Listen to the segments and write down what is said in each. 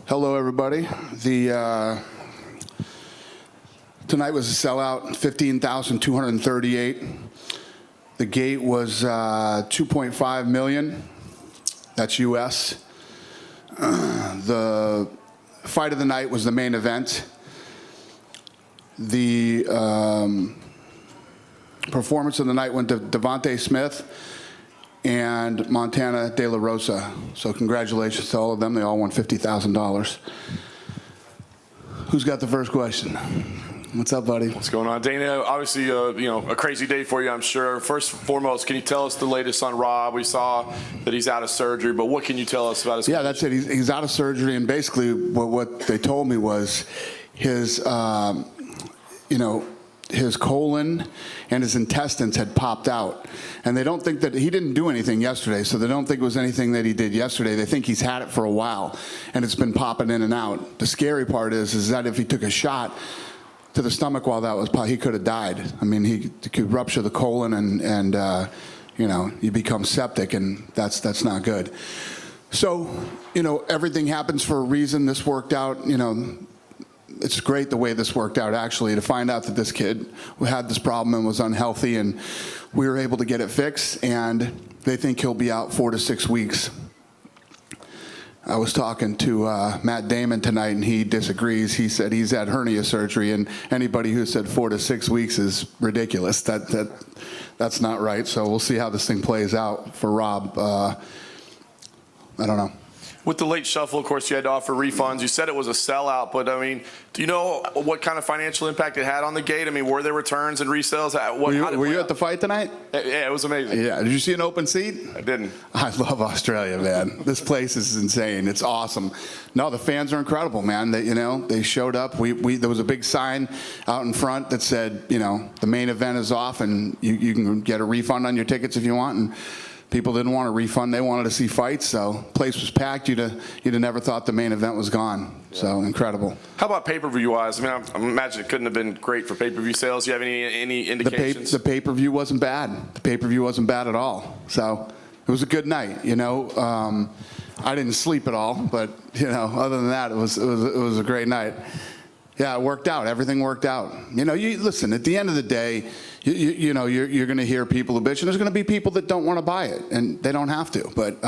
Hello, everybody. Tonight was a sellout, 15,238. The gate was 2.5 million. That's U.S. The fight of the night was the main event. The performance of the night went to Devontae Smith and Montana De La Rosa. So congratulations to all of them. They all won $50,000. Who's got the first question? What's up, buddy? What's going on, Dana? Obviously, a crazy day for you, I'm sure. First and foremost, can you tell us the latest on Rob? We saw that he's out of surgery, but what can you tell us about his condition? That's it. He's out of surgery, and basically what they told me was his, his colon and his intestines had popped out. And they don't think that he didn't do anything yesterday, so they don't think it was anything that he did yesterday. They think he's had it for a while, and it's been popping in and out. The scary part is that if he took a shot to the stomach while that was he could have died. I mean, he could rupture the colon and you become septic, and that's not good. So, everything happens for a reason. This worked out, It's great the way this worked out, actually, to find out that this kid had this problem and was unhealthy, and we were able to get it fixed, and they think he'll be out 4 to 6 weeks. I was talking to Matt Damon tonight, and he disagrees. He said he's had hernia surgery, and anybody who said 4 to 6 weeks is ridiculous. That's not right, so we'll see how this thing plays out for Rob. I don't know. With the late shuffle, of course, you had to offer refunds. You said it was a sellout, but, do you know what kind of financial impact it had on the gate? Were there returns and resales? Were you at the fight tonight? Yeah, it was amazing. Yeah. Did you see an open seat? I didn't. I love Australia, man. This place is insane. It's awesome. No, the fans are incredible, man. They showed up. There was a big sign out in front that said, the main event is off, and you can get a refund on your tickets if you want. And people didn't want a refund. They wanted to see fights, so place was packed. You'd have never thought the main event was gone. Yeah. So incredible. How about pay-per-view wise? I imagine it couldn't have been great for pay-per-view sales. Do you have any indications? The pay-per-view wasn't bad. The pay-per-view wasn't bad at all. So it was a good night. I didn't sleep at all, but other than that, it was a great night. Yeah, it worked out. Everything worked out. Listen, at the end of the day, you're going to hear people who bitch, and there's going to be people that don't want to buy it, and they don't have to. But,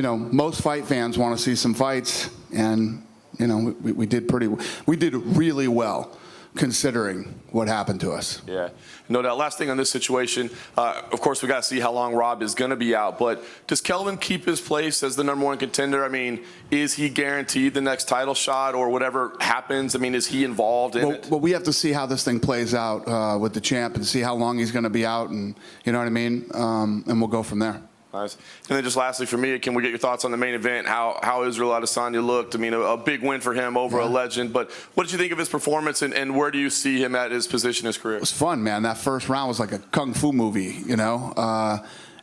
most fight fans want to see some fights, and, we did really well considering what happened to us. Yeah, no doubt. Last thing on this situation, of course, we got to see how long Rob is going to be out, but does Kelvin keep his place as the #1 contender? Is he guaranteed the next title shot, or whatever happens? Is he involved in it? Well, we have to see how this thing plays out with the champ and see how long he's going to be out, and you know what I mean? And we'll go from there. Nice. And then just lastly for me, can we get your thoughts on the main event, how Israel Adesanya looked? A big win for him over a legend, but what did you think of his performance, and where do you see him at his position in his career? It was fun, man. That first round was like a kung fu movie, It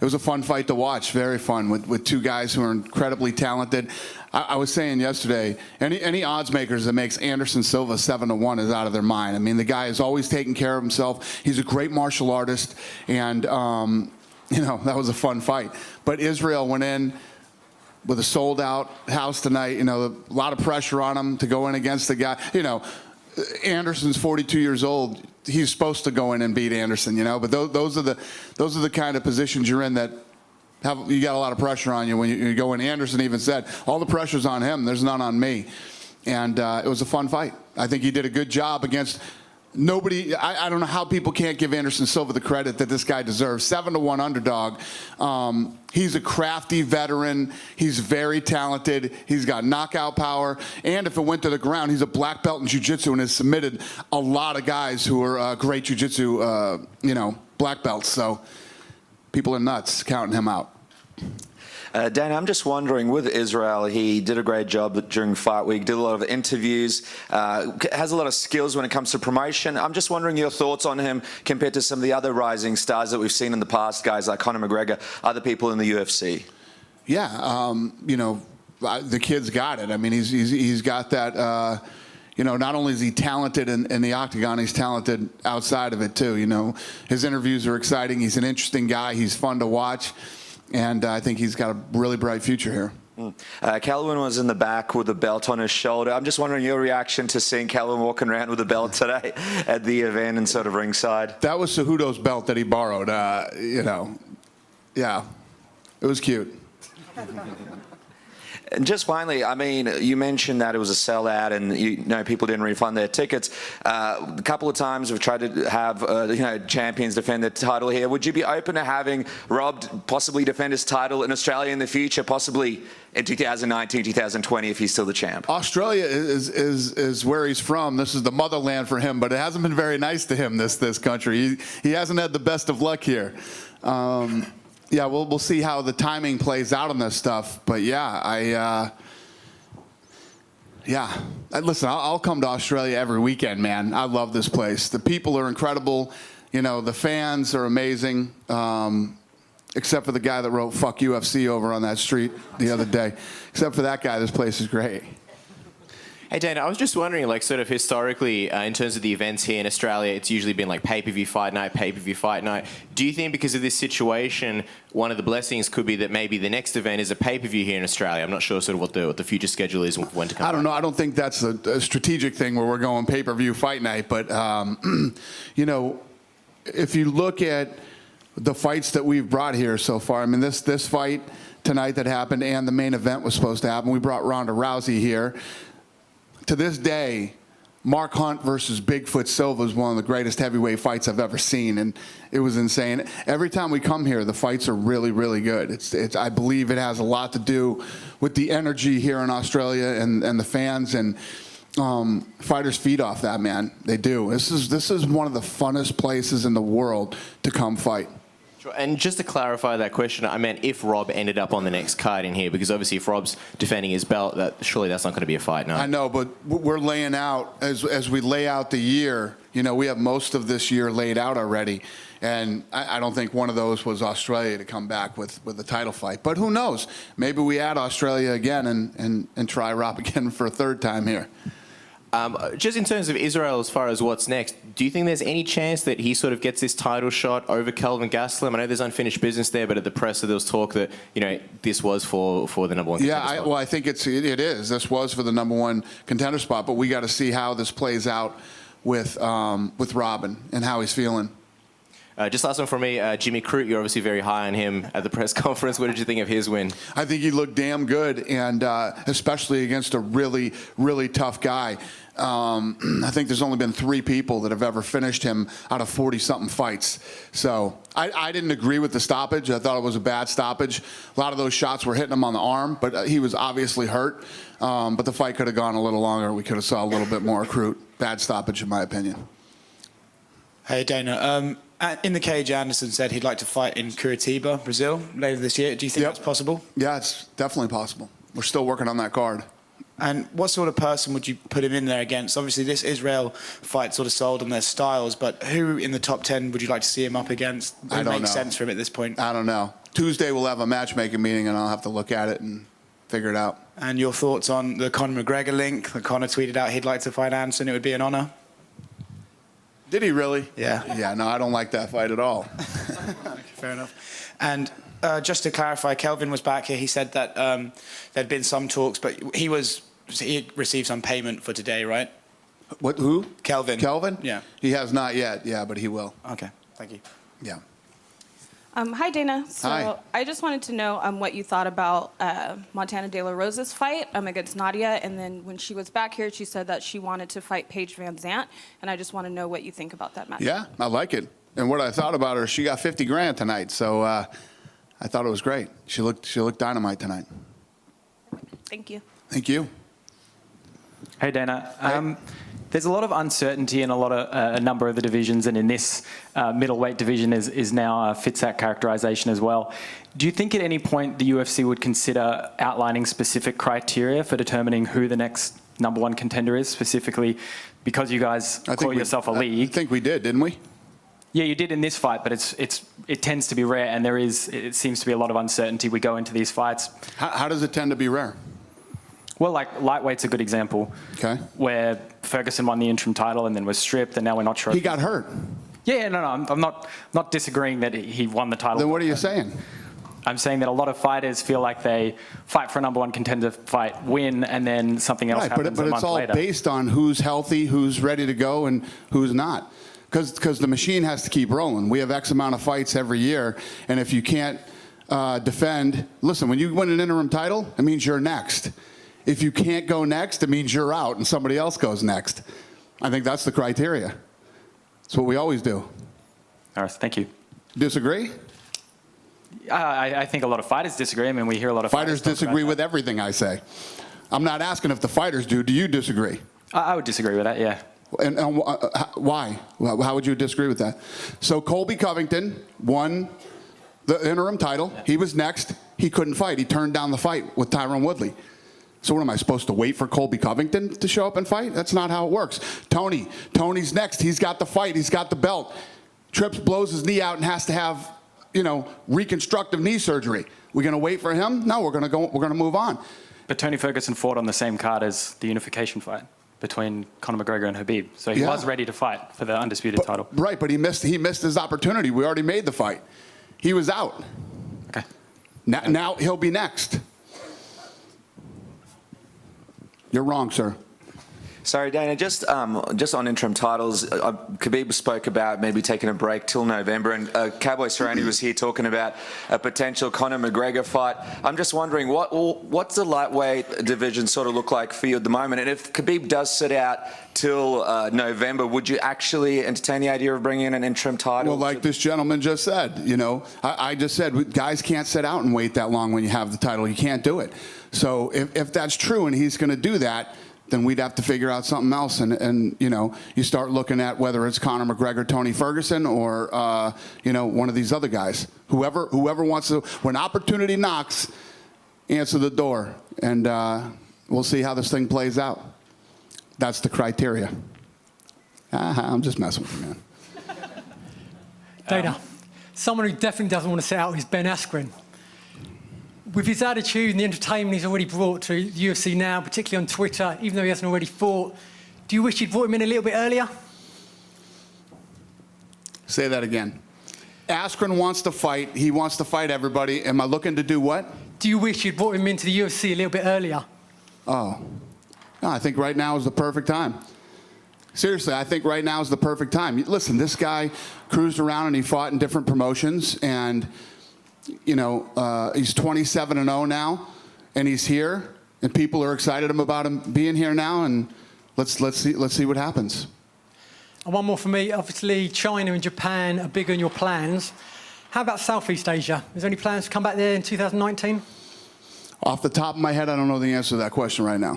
was a fun fight to watch, very fun, with two guys who are incredibly talented. I was saying yesterday, any odds makers that makes Anderson Silva 7-1 is out of their mind. The guy is always taking care of himself. He's a great martial artist, and that was a fun fight. But Israel went in with a sold-out house tonight. A lot of pressure on him to go in against the guy. Anderson's 42 years old. He's supposed to go in and beat Anderson. But those are the kind of positions you're in that you got a lot of pressure on you when you go in. Anderson even said, all the pressure's on him. There's none on me. And it was a fun fight. I think he did a good job against nobody. I don't know how people can't give Anderson Silva the credit that this guy deserves. 7-1 underdog. He's a crafty veteran. He's very talented. He's got knockout power. And if it went to the ground, he's a black belt in jiu-jitsu and has submitted a lot of guys who are great jiu-jitsu, black belts. So people are nuts counting him out. Dana, I'm just wondering, with Israel, he did a great job during Fight Week, did a lot of interviews, has a lot of skills when it comes to promotion. I'm just wondering your thoughts on him compared to some of the other rising stars that we've seen in the past, guys like Conor McGregor, other people in the UFC. Yeah, the kid's got it. He's got that. Not only is he talented in the octagon, he's talented outside of it too. His interviews are exciting. He's an interesting guy. He's fun to watch. And I think he's got a really bright future here. Calvin was in the back with the belt on his shoulder. I'm just wondering your reaction to seeing Calvin walking around with the belt today at the event and sort of ringside. That was Cejudo's belt that he borrowed. Yeah, it was cute. And just finally, I mean, you mentioned that it was a sellout and, people didn't refund their tickets. A couple of times we've tried to have, champions defend their title here. Would you be open to having Rob possibly defend his title in Australia in the future, possibly in 2019, 2020, if he's still the champ? Australia is where he's from. This is the motherland for him, but it hasn't been very nice to him, this country. He hasn't had the best of luck here. Yeah, we'll see how the timing plays out on this stuff. But listen, I'll come to Australia every weekend, man. I love this place. The people are incredible. The fans are amazing. Except for the guy that wrote "fuck UFC" over on that street the other day. Except for that guy, this place is great. Hey, Dana, I was just wondering, sort of historically, in terms of the events here in Australia, it's usually been pay-per-view fight night, pay-per-view fight night. Do you think because of this situation, one of the blessings could be that maybe the next event is a pay-per-view here in Australia? I'm not sure sort of what the future schedule is and when to come I don't know. I don't think that's a strategic thing where we're going pay-per-view fight night. But, if you look at the fights that we've brought here so far, I mean, this fight tonight that happened and the main event was supposed to happen. We brought Ronda Rousey here. To this day, Mark Hunt versus Bigfoot Silva is one of the greatest heavyweight fights I've ever seen, and it was insane. Every time we come here, the fights are really, really good. I believe it has a lot to do with the energy here in Australia and the fans, and fighters feed off that, man. They do. This is one of the funnest places in the world to come fight. And just to clarify that question, I meant if Rob ended up on the next card in here, because obviously if Rob's defending his belt, surely that's not going to be a fight, no? I know, but we're laying out, as we lay out the year, we have most of this year laid out already. And I don't think one of those was Australia to come back with a title fight. But who knows? Maybe we add Australia again and try Rob again for a third time here. Just in terms of Israel, as far as what's next, do you think there's any chance that he sort of gets this title shot over Kelvin Gastelum? I know there's unfinished business there, but at the presser there was talk that this was for the number one contender spot. Well, I think it is. This was for the number one contender spot, but we got to see how this plays out with Robin and how he's feeling. Just last one from me, Jimmy Crute, you're obviously very high on him at the press conference. What did you think of his win? I think he looked damn good, and especially against a really, really tough guy. I think there's only been 3 people that have ever finished him out of 40-something fights. So I didn't agree with the stoppage. I thought it was a bad stoppage. A lot of those shots were hitting him on the arm, but he was obviously hurt. But the fight could have gone a little longer. We could have saw a little bit more Crute. Bad stoppage, in my opinion. Hey, Dana. In the cage, Anderson said he'd like to fight in Curitiba, Brazil, later this year. Do you think that's possible? Yeah, it's definitely possible. We're still working on that card. And what sort of person would you put him in there against? Obviously, this Israel fight sort of sold on their styles, but who in the top 10 would you like to see him up against? Would it make sense for him at this point? I don't know. Tuesday we'll have a matchmaking meeting, and I'll have to look at it and figure it out. And your thoughts on the Conor McGregor link? Conor tweeted out he'd like to fight Anderson. It would be an honour. Did he really? Yeah. Yeah, no, I don't like that fight at all. Okay, fair enough. And just to clarify, Kelvin was back here. He said that there'd been some talks, but he received some payment for today, right? What? Who? Kelvin. Kelvin? Yeah. He has not yet. Yeah, but he will. Okay. Thank you. Yeah. Hi, Dana. So Hi. I just wanted to know what you thought about Montana De La Rosa's fight against Nadia. And then when she was back here, she said that she wanted to fight Paige Van Zant. And I just want to know what you think about that match. Yeah, I like it. And what I thought about her, she got $50,000 tonight. So I thought it was great. She looked dynamite tonight. Thank you. Thank you. Hey, Dana. There's a lot of uncertainty in a number of the divisions, and in this middleweight division is now a FITSAC characterization as well. Do you think at any point the UFC would consider outlining specific criteria for determining who the next number one contender is, specifically because you guys call yourself a league? I think we did, didn't we? Yeah, you did in this fight, but it tends to be rare, and it seems to be a lot of uncertainty. We go into these fights. How does it tend to be rare? Well, like lightweight's a good example. Okay. Where Ferguson won the interim title and then was stripped, and now we're not sure. He got hurt. Yeah, no, I'm not disagreeing that he won the title. Then what are you saying? I'm saying that a lot of fighters feel like they fight for a number one contender fight, win, and then something else happens but a month it's all later. based on who's healthy, who's ready to go, and who's not. Because the machine has to keep rolling. We have X amount of fights every year, and if you can't defend, listen, when you win an interim title, it means you're next. If you can't go next, it means you're out and somebody else goes next. I think that's the criteria. That's what we always do. All right, thank you. Disagree? I think a lot of fighters disagree. I mean, we hear a lot of Fighters talk about disagree that. with everything I say. I'm not asking if the fighters do. Do you disagree? I would disagree with that, yeah. And why? How would you disagree with that? So Colby Covington won the interim title. He was next. He couldn't fight. He turned down the fight with Tyron Woodley. So what am I supposed to wait for Colby Covington to show up and fight? That's not how it works. Tony's next. He's got the fight. He's got the belt. Trips blows his knee out and has to have, reconstructive knee surgery. We're going to wait for him? No, we're going to move on. But Tony Ferguson fought on the same card as the unification fight between Conor McGregor and Habib. So he was ready to fight for the undisputed title. Right, but he missed his opportunity. We already made the fight. He was out. Okay. Now he'll be next. You're wrong, sir. Sorry, Dana, just on interim titles, Khabib spoke about maybe taking a break till November, and Cowboy Cerrone was here talking about a potential Conor McGregor fight. I'm just wondering, what's the lightweight division sort of look like for you at the moment? And if Khabib does sit out till November, would you actually entertain the idea of bringing in an interim title? Well, like this gentleman just said, I just said, guys can't sit out and wait that long when you have the title. You can't do it. So if that's true and he's going to do that, then we'd have to figure out something else. And you start looking at whether it's Conor McGregor, Tony Ferguson, or, one of these other guys. Whoever wants to, when opportunity knocks, answer the door. And we'll see how this thing plays out. That's the criteria. I'm just messing with you, man. Dana, someone who definitely doesn't want to sit out is Ben Askren. With his attitude and the entertainment he's already brought to the UFC now, particularly on Twitter, even though he hasn't already fought, do you wish you'd brought him in a little bit earlier? Say that again. Askren wants to fight. He wants to fight everybody. Am I looking to do what? Do you wish you'd brought him into the UFC a little bit earlier? Oh. No, I think right now is the perfect time. Seriously, I think right now is the perfect time. Listen, this guy cruised around and he fought in different promotions, and he's 27-0 now, and he's here, and people are excited about him being here now, and let's see what happens. And one more for me. Obviously, China and Japan are big on your plans. How about Southeast Asia? Is there any plans to come back there in 2019? Off the top of my head, I don't know the answer to that question right now.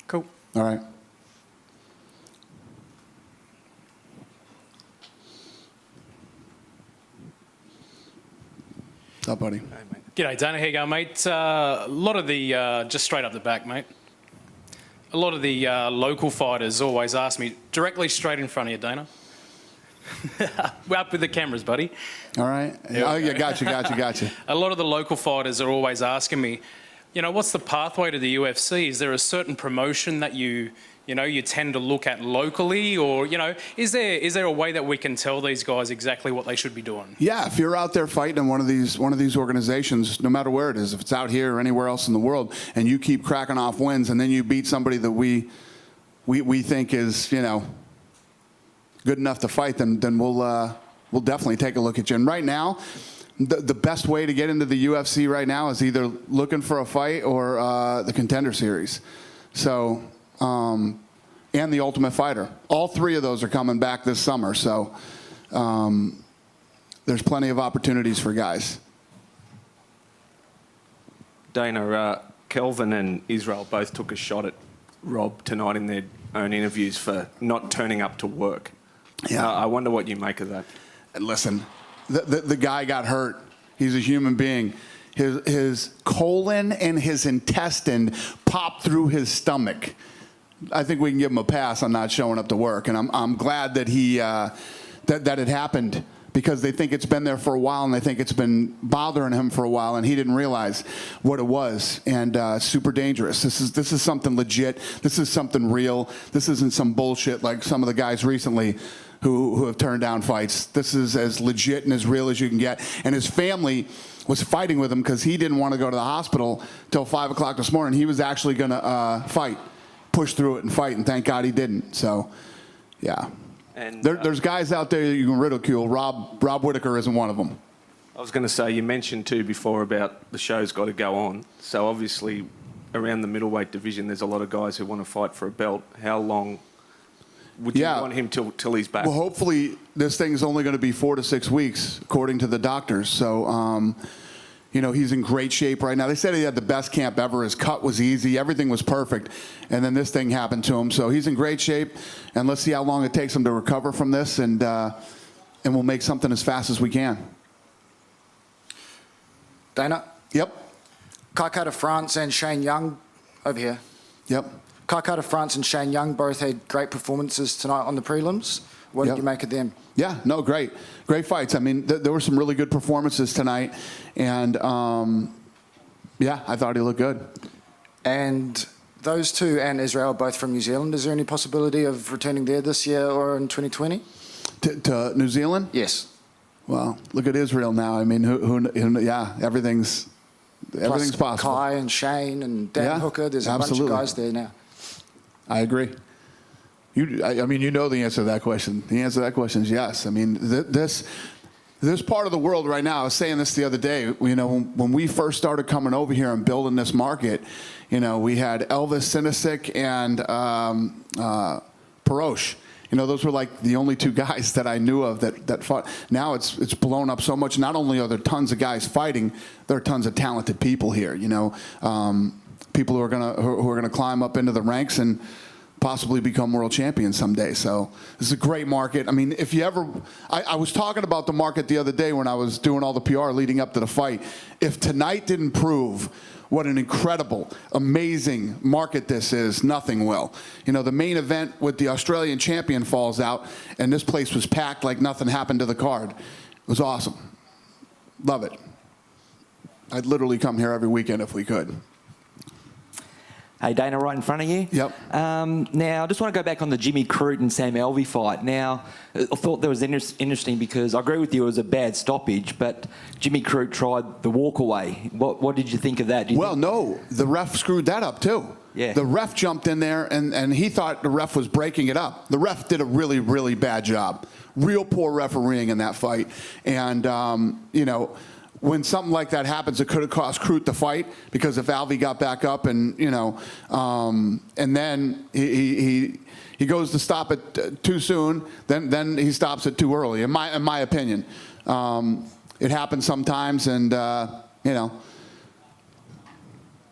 Cool. All right. What's up, buddy? G'day, Dana. How you going, mate? A lot of the, just straight up the back, mate. A lot of the local fighters always ask me, directly straight in front of you, Dana. We're up with the cameras, buddy. All right. Oh, yeah, got you. A lot of the local fighters are always asking me, what's the pathway to the UFC? Is there a certain promotion that you tend to look at locally, or is there a way that we can tell these guys exactly what they should be doing? Yeah, if you're out there fighting in one of these organizations, no matter where it is, if it's out here or anywhere else in the world, and you keep cracking off wins, and then you beat somebody that we think is good enough to fight, then we'll definitely take a look at you. And right now, the best way to get into the UFC right now is either looking for a fight or the Contender Series. So. And the Ultimate Fighter. All three of those are coming back this summer, so there's plenty of opportunities for guys. Dana, Kelvin and Israel both took a shot at Rob tonight in their own interviews for not turning up to work. Yeah. I wonder what you make of that. And listen, the guy got hurt. He's a human being. His colon and his intestine popped through his stomach. I think we can give him a pass on not showing up to work, and I'm glad that that it happened, because they think it's been there for a while, and they think it's been bothering him for a while, and he didn't realize what it was. And super dangerous. This is something legit. This is something real. This isn't some bullshit like some of the guys recently who have turned down fights. This is as legit and as real as you can get. And his family was fighting with him because he didn't want to go to the hospital till 5 o'clock this morning. He was actually going to fight, push through it and fight, and thank God he didn't. So, yeah. And There's guys out there that you can ridicule. Rob Whittaker isn't one of them. I was going to say, you mentioned too before about the show's got to go on. So obviously, around the middleweight division, there's a lot of guys who want to fight for a belt. How long would you want him till he's back? Well, hopefully this thing's only going to be 4 to 6 weeks, according to the doctors. So, he's in great shape right now. They said he had the best camp ever. His cut was easy. Everything was perfect. And then this thing happened to him. So he's in great shape. And let's see how long it takes him to recover from this. And we'll make something as fast as we can. Dana? Yep. Kai de France and Shane Young over here. Yep. Kai de France and Shane Young both had great performances tonight on the prelims. What did you make of them? Yeah, no, great. Great fights. I mean, there were some really good performances tonight. And, I thought he looked good. And those two and Israel both from New Zealand. Is there any possibility of returning there this year or in 2020? To New Zealand? Yes. Well, look at Israel now. I mean, everything's possible. Kai and Shane and Dan Hooker. There's a bunch of guys there now. I agree. You know the answer to that question. The answer to that question is yes. I mean, this part of the world right now, I was saying this the other day, when we first started coming over here and building this market, we had Elvis Sinisic and Parosh. Those were like the only two guys that I knew of that fought. Now it's blown up so much. Not only are there tons of guys fighting, there are tons of talented people here. People who are gonna climb up into the ranks and possibly become world champions someday. So this is a great market. I mean, if you ever, I was talking about the market the other day when I was doing all the PR leading up to the fight. If tonight didn't prove what an incredible, amazing market this is, nothing will. The main event with the Australian champion falls out, and this place was packed like nothing happened to the card. It was awesome. Love it. I'd literally come here every weekend if we could. Hey, Dana, right in front of you. Yep. Now, I just want to go back on the Jimmy Crute and Sam Alvey fight. Now, I thought that was interesting because I agree with you, it was a bad stoppage, but Jimmy Crute tried the walkaway. What did you think of that? No, the ref screwed that up too. Yeah. The ref jumped in there and he thought the ref was breaking it up. The ref did a really, really bad job. Real poor refereeing in that fight. And, when something like that happens, it could have cost Crute the fight because if Alvey got back up and and then he goes to stop it too soon, then he stops it too early. In my opinion, it happens sometimes, and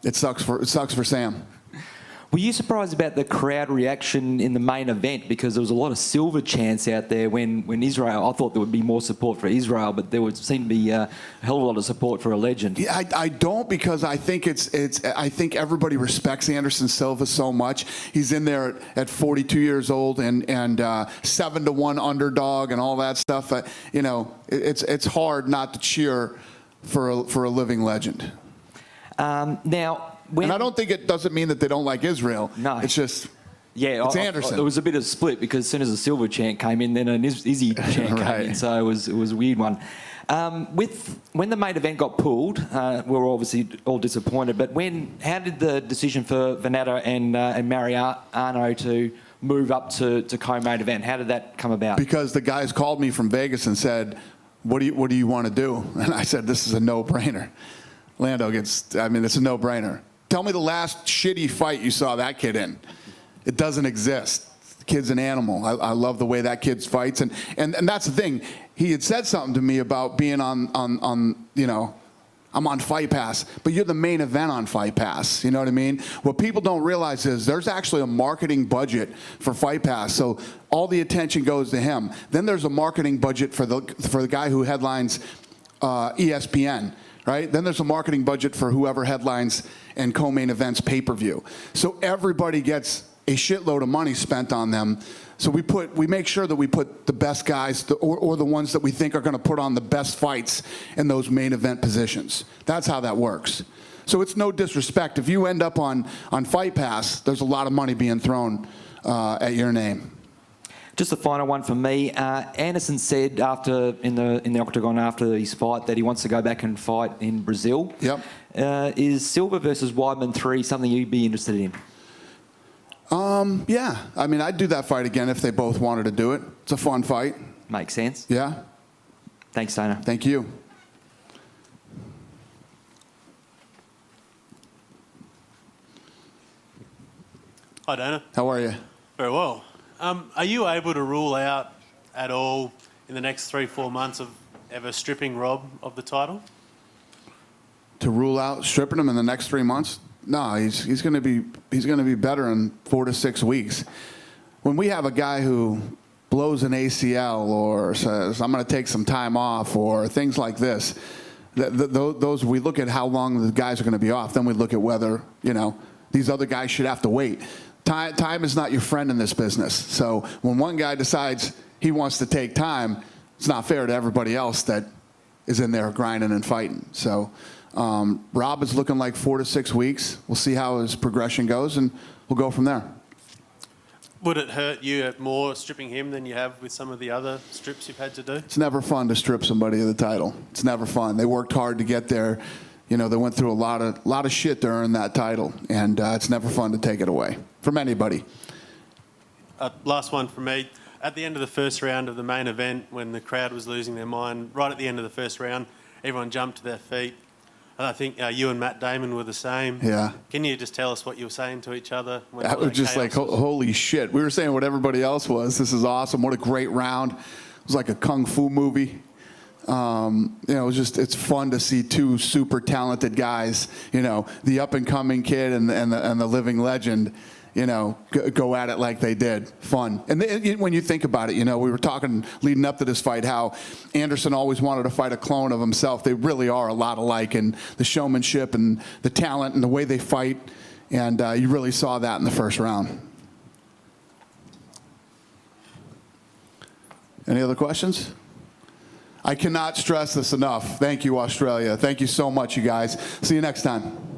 it sucks for Sam. Were you surprised about the crowd reaction in the main event? Because there was a lot of Silva chants out there when Israel. I thought there would be more support for Israel, but there would seem to be a hell of a lot of support for a legend. Yeah, I don't, because I think I think everybody respects Anderson Silva so much. He's in there at 42 years old and 7-1 underdog and all that stuff. It's hard not to cheer for a living legend. Now. And I don't think it doesn't mean that they don't like Israel. No. It's just, it's Anderson. There was a bit of split because as soon as the Silva chant came in, then an Izzy chant came in, so it was a weird one. When the main event got pulled, we were obviously all disappointed, but how did the decision for Vannata and Mariano to move up to co-main event, how did that come about? Because the guys called me from Vegas and said, what do you want to do? And I said, this is a no-brainer. It's a no-brainer. Tell me the last shitty fight you saw that kid in. It doesn't exist. The kid's an animal. I love the way that kid fights. And that's the thing. He had said something to me about being on I'm on Fight Pass, but you're the main event on Fight Pass. You know what I mean? What people don't realize is there's actually a marketing budget for Fight Pass. So all the attention goes to him. Then there's a marketing budget for the guy who headlines ESPN. Right? Then there's a marketing budget for whoever headlines and co-main events pay-per-view. So everybody gets a shitload of money spent on them. So we make sure that we put the best guys or the ones that we think are going to put on the best fights in those main event positions. That's how that works. So it's no disrespect. If you end up on Fight Pass, there's a lot of money being thrown at your name. Just a final one for me. Anderson said in the octagon after his fight that he wants to go back and fight in Brazil. Yep. Is Silva versus Weidman 3 something you'd be interested in? Yeah. I mean, I'd do that fight again if they both wanted to do it. It's a fun fight. Makes sense. Yeah. Thanks, Dana. Thank you. Hi, Dana. How are you? Very well. Are you able to rule out at all in the next 3-4 months of ever stripping Rob of the title? To rule out stripping him in the next 3 months? No, he's going to be better in 4 to 6 weeks. When we have a guy who blows an ACL or says I'm going to take some time off or things like this, those we look at how long the guys are going to be off. Then we look at whether these other guys should have to wait. Time is not your friend in this business. So when one guy decides he wants to take time, it's not fair to everybody else that is in there grinding and fighting. So Rob is looking like 4 to 6 weeks. We'll see how his progression goes, and we'll go from there. Would it hurt you more stripping him than you have with some of the other strips you've had to do? It's never fun to strip somebody of the title. It's never fun. They worked hard to get there. They went through a lot of shit to earn that title, and it's never fun to take it away from anybody. Last one from me. At the end of the first round of the main event, when the crowd was losing their mind, right at the end of the first round, everyone jumped to their feet. And I think you and Matt Damon were the same. Yeah. Can you just tell us what you were saying to each other? That was just like, holy shit. We were saying what everybody else was. This is awesome. What a great round. It was like a kung fu movie. It's fun to see two super talented guys, the up and coming kid and the living legend, go at it like they did. Fun. And when you think about it, we were talking leading up to this fight how Anderson always wanted to fight a clone of himself. They really are a lot alike in the showmanship and the talent and the way they fight. And you really saw that in the first round. Any other questions? I cannot stress this enough. Thank you, Australia. Thank you so much, you guys. See you next time.